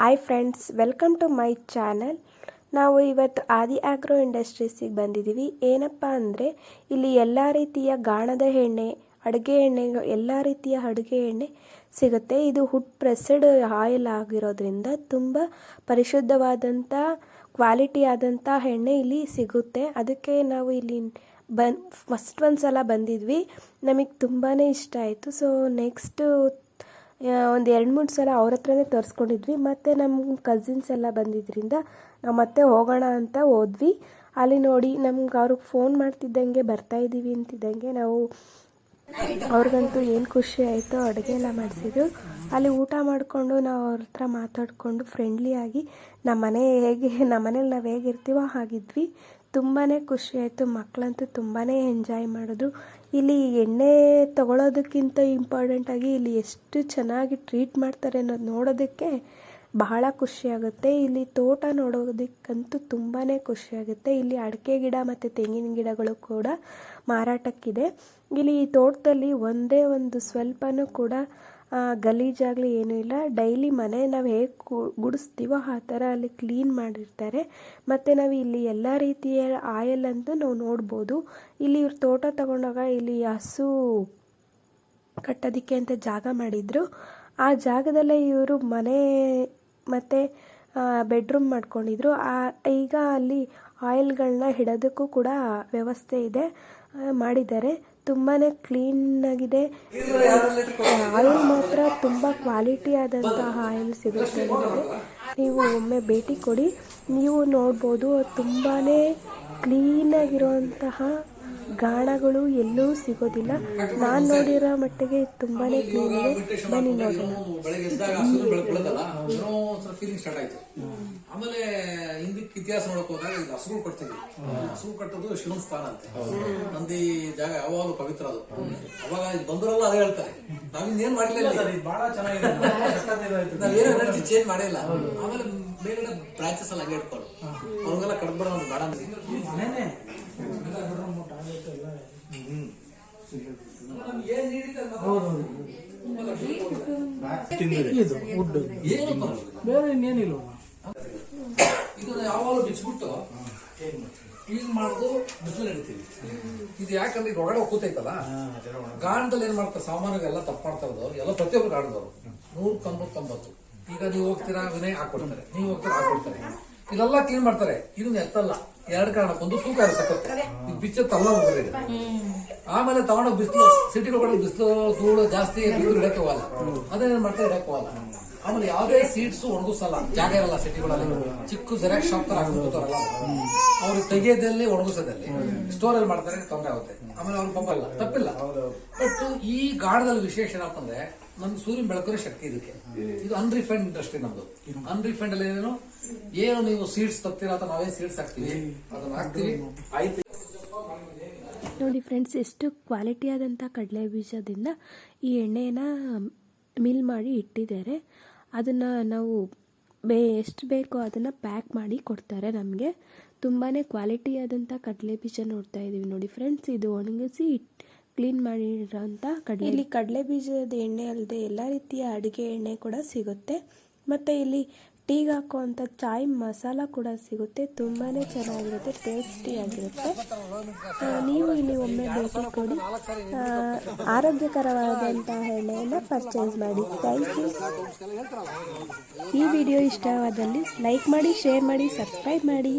Hi friends, welcome to my channel. ನಾವು ಇವತ್ತು ಆದಿ agro ಇಂಡಸ್ಟ್ರೀಸಿಗೆ ಬಂದಿದ್ದೀವಿ. ಏನಪ್ಪ ಅಂದರೆ ಇಲ್ಲಿ ಎಲ್ಲ ರೀತಿಯ ಗಾಣದ ಎಣ್ಣೆ, ಅಡುಗೆ ಎಣ್ಣೆ, ಎಲ್ಲ ರೀತಿಯ ಅಡುಗೆ ಎಣ್ಣೆ ಸಿಗುತ್ತೆ. ಇದು ಹುಡ್ ಪ್ರೆಸ್ಡ್ ಆಯಿಲ್ ಆಗಿರೋದ್ರಿಂದ ತುಂಬ ಪರಿಶುದ್ಧವಾದಂಥ ಕ್ವಾಲಿಟಿ ಆದಂಥ ಎಣ್ಣೆ ಇಲ್ಲಿ ಸಿಗುತ್ತೆ. ಅದಕ್ಕೆ ನಾವು ಇಲ್ಲಿ ಫಸ್ಟ್ ಒಂದು ಸಲ ಬಂದಿದ್ವಿ, ನಮಗೆ ತುಂಬಾ ಇಷ್ಟ ಆಯಿತು. ಸೊ ನೆಕ್ಸ್ಟು ಒಂದು 2-3 ಸಲ ಅವ್ರ ಹತ್ರನೇ ತರಿಸ್ಕೊಂಡಿದ್ವಿ. ಮತ್ತು ನಮ್ಮ ಕಸಿನ್ಸ್ ಎಲ್ಲ ಬಂದಿದ್ದರಿಂದ ನಾವು ಮತ್ತೆ ಹೋಗೋಣ ಅಂತ ಹೋದ್ವಿ. ಅಲ್ಲಿ ನೋಡಿ ನಮ್ಗೆ ಅವ್ರಿಗೆ ಫೋನ್ ಮಾಡ್ತಿದ್ದಂಗೆ ಬರ್ತಾಯಿದ್ದೀವಿ ಅಂತಿದ್ದಂಗೆ ನಾವು ಅವ್ರಿಗಂತೂ ಏನು ಖುಷಿ ಆಯಿತು. ಅಡುಗೆ ಎಲ್ಲ ಮಾಡಿಸಿದ್ರು. ಅಲ್ಲಿ ಊಟ ಮಾಡಿಕೊಂಡು ನಾವು ಅವ್ರ ಹತ್ರ ಮಾತಾಡಿಕೊಂಡು ಫ್ರೆಂಡ್ಲಿಯಾಗಿ ನಮ್ಮ ಮನೇಲಿ ನಾವು ಹೇಗಿರ್ತೀವೋ ಹಾಗಿದ್ವಿ. ತುಂಬಾ ಖುಷಿ ಆಯಿತು. ಮಕ್ಕಳಂತೂ ತುಂಬಾ ಎಂಜಾಯ್ ಮಾಡಿದ್ರು. ಇಲ್ಲಿ ಎಣ್ಣೆ ತಗೊಳ್ಳೋದಕ್ಕಿಂತ ಇಂಪಾರ್ಟೆಂಟಾಗಿ ಇಲ್ಲಿ ಎಷ್ಟು ಚೆನ್ನಾಗಿ ಟ್ರೀಟ್ ಮಾಡ್ತಾರೆ ಅನ್ನೋದು ನೋಡೋದಕ್ಕೆ ಬಹಳ ಖುಷಿಯಾಗುತ್ತೆ. ಇಲ್ಲಿ ತೋಟ ನೋಡೋದಕ್ಕಂತೂ ತುಂಬಾ ಖುಷಿಯಾಗುತ್ತೆ. ಇಲ್ಲಿ ಅಡಿಕೆ ಗಿಡ ಮತ್ತು ತೆಂಗಿನ ಗಿಡಗಳು ಕೂಡ ಮಾರಾಟಕ್ಕಿದೆ. ಇಲ್ಲಿ ಈ ತೋಟದಲ್ಲಿ ಒಂದೇ ಒಂದು ಸ್ವಲ್ಪನೂ ಕೂಡ ಗಲೀಜಾಗಲಿ ಏನೂ ಇಲ್ಲ. ಡೈಲಿ ಮನೆ ನಾವು ಹೇಗೆ ಗುಡಿಸ್ತೀವೋ ಆ ಥರ ಅಲ್ಲಿ ಕ್ಲೀನ್ ಮಾಡಿರ್ತಾರೆ. ಮತ್ತು ನಾವು ಇಲ್ಲಿ ಎಲ್ಲ ರೀತಿಯ ಆಯಿಲ್ ಅಂತೂ ನಾವು ನೋಡ್ಬೋದು. ಇಲ್ಲಿ ಇವ್ರು ತೋಟ ತಗೊಂಡಾಗ ಇಲ್ಲಿ ಹಸು ಕಟ್ಟೋದಕ್ಕೆ ಅಂತ ಜಾಗ ಮಾಡಿದರು. ಆ ಜಾಗದಲ್ಲೇ ಇವರು ಮನೆ ಮತ್ತು ಬೆಡ್ರೂಮ್ ಮಾಡ್ಕೊಂಡಿದ್ರು. ಈಗ ಅಲ್ಲಿ ಆಯಿಲ್ಗಳನ್ನ ಇಡೋದಕ್ಕೂ ಕೂಡ ವ್ಯವಸ್ಥೆ ಇದೆ, ಮಾಡಿದ್ದಾರೆ. ತುಂಬಾ ಕ್ಲೀನಾಗಿದೆ. ಆಯಿಲ್ ಮಾತ್ರ ತುಂಬ ಕ್ವಾಲಿಟಿ ಆದಂತಹ ಆಯಿಲ್ ಸಿಗುತ್ತೆ ನಿಮಗೆ. ನೀವು ಒಮ್ಮೆ ಭೇಟಿ ಕೊಡಿ, ನೀವು ನೋಡ್ಬೋದು. ತುಂಬಾ ಕ್ಲೀನಾಗಿರುವಂತಹ ಗಾಣಗಳು ಎಲ್ಲೂ ಸಿಗೋದಿಲ್ಲ. ನಾನು ನೋಡಿರೋ ಮಟ್ಟಿಗೆ ತುಂಬಾ ಕ್ಲೀನ್ ಇದೆ. ಬನ್ನಿ ನೋಡೋಣ. ಆಮೇಲೆ ಹಿಂದಕ್ಕೆ ಇತಿಹಾಸ ನೋಡಕ್ ಹೋದಾಗ ಇದು ಹಸುಗಳು ಕಟ್ತೀವಿ. ಹಸುಗಳು ಕಟ್ಟೋದು ಶಿವನ ಸ್ಥಾನ ಅಂತೆ. ನಂದಿ ಜಾಗ ಯಾವಾಗಲೂ ಪವಿತ್ರ ಅದು. ಅವಾಗ ಇದು ಬಂದವರೆಲ್ಲ ಅದೇ ಹೇಳ್ತಾರೆ. ನಾವಿನ್ನೇನ್ ಮಾಡಿಲ್ಲ, ಬಹಳ ಚೆನ್ನಾಗಿದೆ, ನಾವೇನೋ ಚೇಂಜ್ ಮಾಡಿಲ್ಲ. ಆಮೇಲೆ ಮೇಲ್ಗಡೆ ಬ್ರಾಂಚಸ್ ಎಲ್ಲ ಹಂಗೆ ಇಟ್ಕೊಂಡು ಅವ್ರಿಗೆಲ್ಲ ಕಡ್ಬಿಡ ಒಂದು ಗಾರ್ಡನ್ ಇದನ್ನ ಯಾವಾಗಲೂ ಬಿಚ್ಚಿಬಿಟ್ಟು ಕ್ಲೀನ್ ಮಾಡೋದು ಬಿಸಿಲು ನಡೀತೀವಿ. ಇದು ಯಾಕಂದ್ರೆ ಈಗ ಹೊರಗಡೆ ಕೂತೈತಲ್ಲ, ಗಾಣದಲ್ಲಿ ಏನ್ ಮಾಡ್ತಾರೆ, ಸಾಮಾನ್ಯ ಎಲ್ಲ ತಪ್ಪು ಮಾಡ್ತಾ ಇರೋದು ಎಲ್ಲ ಪ್ರತಿಯೊಬ್ಬರು ಗಾಣದವರು 190. ಈಗ ನೀವು ಹೋಗ್ತೀರಾ, ವಿನಯ್ ಹಾಕೊಡ್ತಾರೆ, ನೀವು ಹೋಗ್ತೀರಾ ಹಾಕೊಡ್ತಾರೆ, ಇದೆಲ್ಲ ಕ್ಲೀನ್ ಮಾಡ್ತಾರೆ. ಇದನ್ನ ಎತ್ತಲ್ಲ, 2 ಕಾರಣಕ್ಕೊಂದು ತೂಕ ಸಕ್ಕತ್ತೆ, ಇದು ಬಿಚ್ಚತ್ತಲ್ಲ ಹೋಗ್ತಾರೆ. ಆಮೇಲೆ ತಗೊಂಡೋಗಿ ಬಿಸಿಲು, ಸಿಟಿಗಳು ಬಿಸಿಲು ಧೂಳು ಜಾಸ್ತಿ ಇಡಕ್ಕೆ ಹೋಗಲ್ಲ, ಅದೇನ್ ಮಾಡ್ತಾರೆ, ಇಡಕ್ಕೆ ಹೋಗಲ್ಲ. ಆಮೇಲೆ ಯಾವುದೇ ಸೀಡ್ಸ್ ಒಣಗಿಸಲ್ಲ, ಜಾಗ ಇರಲ್ಲ ಸಿಟಿಗಳಲ್ಲಿ. ಚಿಕ್ಕ ಜೆರಾಕ್ಸ್ ಶಾಪ್ ತರ ಹಾಕ್ತಾರಲ್ಲ, ಅವ್ರಿಗೆ ತೆಗೆಯೋದಲ್ಲಿ ಒಣಗಿಸೋದಲ್ಲಿ ಸ್ಟೋರಲ್ಲಿ ಮಾಡ್ತಾರೆ, ತೊಂದರೆ ಆಗುತ್ತೆ. ಆಮೇಲೆ ಅವ್ರಿಗೆ ಪಂಪಲ್ಲ, ತಪ್ಪಿಲ್ಲ. ಬಟ್ ಈ ಗಾಢದಲ್ಲಿ ವಿಶೇಷ ಏನಪ್ಪಂದ್ರೆ ನಮ್ದು ಸೂರ್ಯನ ಬೆಳಕಿನ ಶಕ್ತಿ ಇದಕ್ಕೆ. ಇದು ಅನ್ರಿಫೈನ್ಡ್ ಇಂಡಸ್ಟ್ರಿ ನಮ್ದು. ಅನ್ರಿಫೈನ್ಡ್ ಅಲ್ಲಿ ಏನು ನೀವು ಸೀಡ್ಸ್ ತಪ್ತೀರಾ ಅಥವಾ ನಾವೇ ಸೀಡ್ಸ್ ಹಾಕ್ತಿವಿ, ಅದನ್ನ ಹಾಕ್ತಿವಿ, ಆಯ್ತು. ನೋಡಿ ಫ್ರೆಂಡ್ಸ್, ಎಷ್ಟು ಕ್ವಾಲಿಟಿ ಆದಂಥ ಕಡಲೆ ಬೀಜದಿಂದ ಈ ಎಣ್ಣೆನ ಮಿಲ್ ಮಾಡಿ ಇಟ್ಟಿದ್ದಾರೆ. ಅದನ್ನು ನಾವು ಎಷ್ಟು ಬೇಕೋ ಅದನ್ನು ಪ್ಯಾಕ್ ಮಾಡಿ ಕೊಡ್ತಾರೆ ನಮಗೆ. ತುಂಬಾ ಕ್ವಾಲಿಟಿ ಆದಂಥ ಕಡಲೆ ಬೀಜ ನೋಡ್ತಾ ಇದ್ದೀವಿ ನೋಡಿ ಫ್ರೆಂಡ್ಸ್. ಇದು ಒಣಗಿಸಿ ಕ್ಲೀನ್ ಮಾಡಿರೋಂಥ ಕಡಲೆ. ಇಲ್ಲಿ ಕಡಲೆ ಬೀಜದ ಎಣ್ಣೆ ಅಲ್ಲದೆ ಎಲ್ಲ ರೀತಿಯ ಅಡುಗೆ ಎಣ್ಣೆ ಕೂಡ ಸಿಗುತ್ತೆ. ಮತ್ತು ಇಲ್ಲಿ ಟೀಗೆ ಹಾಕುವಂಥ ಚಾಯ್ ಮಸಾಲ ಕೂಡ ಸಿಗುತ್ತೆ. ತುಂಬಾ ಚೆನ್ನಾಗಿರುತ್ತೆ, ಟೇಸ್ಟಿಯಾಗಿರುತ್ತೆ. ನೀವು ಇಲ್ಲಿ ಒಮ್ಮೆ ಭೇಟಿ ಕೊಡಿ, ಆರೋಗ್ಯಕರವಾದಂತಹ ಎಣ್ಣೆಯನ್ನು ಪರ್ಚೇಸ್ ಮಾಡಿ. Thank you. ಈ ವಿಡಿಯೋ ಇಷ್ಟವಾದಲ್ಲಿ ಲೈಕ್ ಮಾಡಿ, ಶೇರ್ ಮಾಡಿ, ಸಬ್ಸ್ಕ್ರೈಬ್ ಮಾಡಿ.